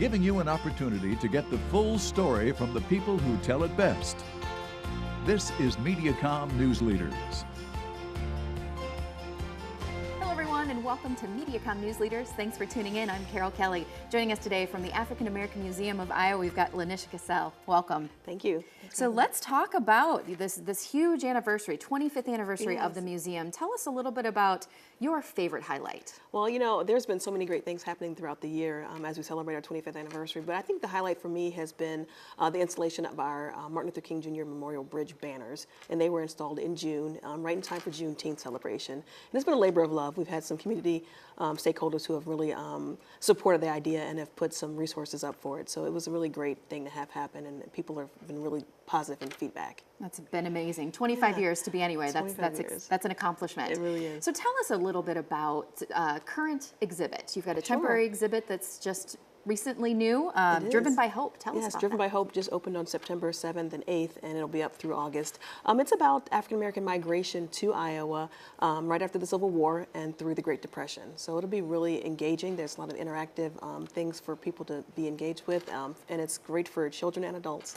giving you an opportunity to get the full story from the people who tell it best. This is Mediacom News Leaders. And welcome to Mediacom News Leaders. Thanks for tuning in. I'm Carol Kelly. Joining us today from the African American Museum of Iowa, we've got LaNisha Cassell. Welcome. Thank you. So let's talk about this huge anniversary, 25th anniversary of the museum. Tell us a little bit about your favorite highlight. Well, you know, there's been so many great things happening throughout the year as we celebrate our 25th anniversary, but I think the highlight for me has been the installation of our Martin Luther King Jr. Memorial Bridge banners, and they were installed in June, right in time for Juneteenth celebration. And it's been a labor of love. We've had some community stakeholders who have really supported the idea and have put some resources up for it. So it was a really great thing to have happen, and people have been really positive in feedback. That's been amazing. 25 years to be anyway. That's an accomplishment. It really is. So tell us a little bit about current exhibit. You've got a temporary exhibit that's just recently new, Driven by Hope. Tell us about Yes, Driven by Hope just opened on September 7th and 8th, and it'll be up through August. It's about African American migration to Iowa right after the Civil War and through the Great Depression. So it'll be really engaging. There's a lot of interactive things for people to be engaged with, and it's great for children and adults.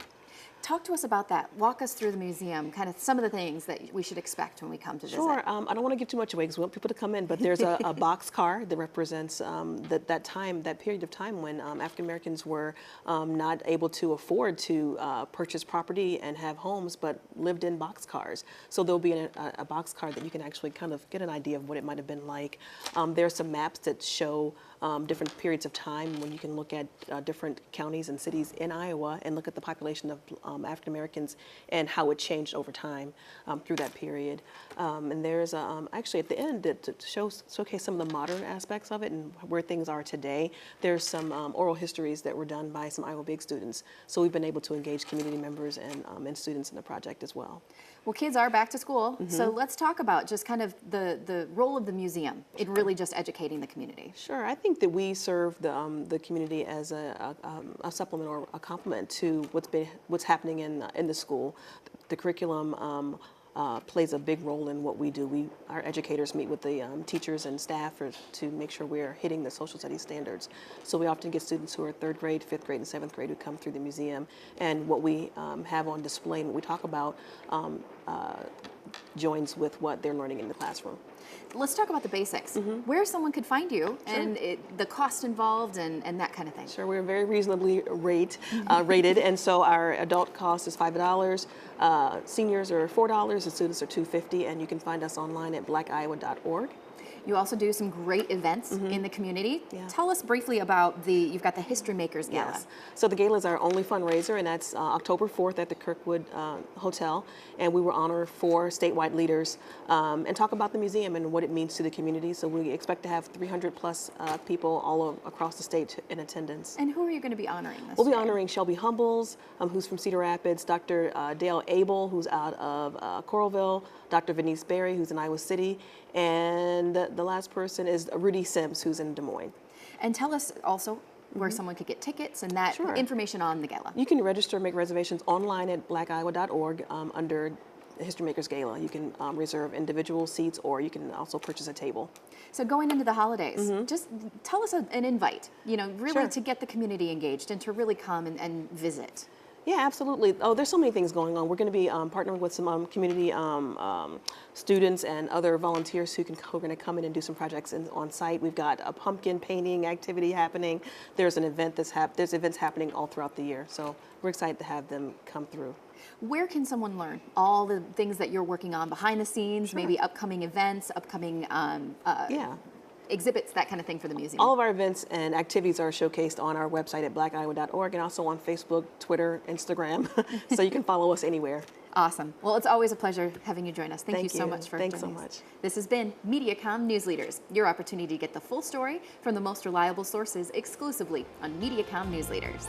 Talk to us about that. Walk us through the museum, kind of some of the things that we should expect when we come to visit. Sure. I don't want to give too much away because we want people to come in, but there's a boxcar that represents that period of time when African Americans were not able to afford to purchase property and have homes, but lived in boxcars. So there'll be a boxcar that you can actually kind of get an idea of what it might have been like. There are some maps that show different periods of time when you can look at different counties and cities in Iowa and look at the population of African Americans and how it changed over time through that period. And there's actually at the end to showcase some of the modern aspects of it and where things are today. There's some oral histories that were done by some Iowa Big students. So we've been able to engage community members and students in the project as well. Well, kids are back to school, so let's talk about just kind of the role of the museum in really just educating the community. Sure, I think that we serve the community as a supplement or a complement to what's happening in the school. The curriculum plays a big role in what we do. Our educators meet with the teachers and staff to make sure we're hitting the social studies standards. So we often get students who are 3rd grade, 5th grade, and 7th grade who come through the museum. And what we have on display and what we talk about joins with what they're learning in the classroom. Let's talk about the basics. Where someone could find you and the cost involved and that kind of thing. Sure, we're very reasonably rated, and so our adult cost is $5, seniors are $4, and students are $2.50, and you can find us online at blackiowa.org. You also do some great events in the community. Yeah. Tell us briefly about you've got the History Makers Gala. Yes. So the gala is our only fundraiser, and that's October 4th at the Kirkwood Hotel. And we will honor 4 statewide leaders and talk about the museum and what it means to the community. So we expect to have 300 plus people all across the state in attendance. And who are you going to be honoring this We'll be year? honoring Shelby Humbles, who's from Cedar Rapids, Dr. Dale Abel, who's out of Coralville, Dr. Venice Berry, who's in Iowa City, and the last person is Rudy Sims, who's in Des Moines. And tell us also where someone could get tickets and that information on the gala. You can register, make reservations online at blackiowa.org under the History Makers Gala. You can reserve individual seats, or you can also purchase a table. So going into the holidays, just tell us an invite, really to get the community engaged and to really come and visit. Yeah, absolutely. Oh, there's so many things going on. We're going to be partnering with some community students and other volunteers who are going to come in and do some projects on site. We've got a pumpkin painting activity happening. There's an event there's events happening all throughout the year. So we're excited to have them come through. Where can someone learn all the things that you're working on behind the scenes, maybe upcoming events, upcoming exhibits, that kind of thing for the museum? All of our events and activities are showcased on our website at blackiowa.org and also on Facebook, Twitter, Instagram, so you can follow us anywhere. Awesome. Well, it's always a pleasure having you join us. Thank you so much for Thanks joining so us. much. This has been Mediacom News Leaders, your opportunity to get the full story from the most reliable sources exclusively on Mediacom News Leaders.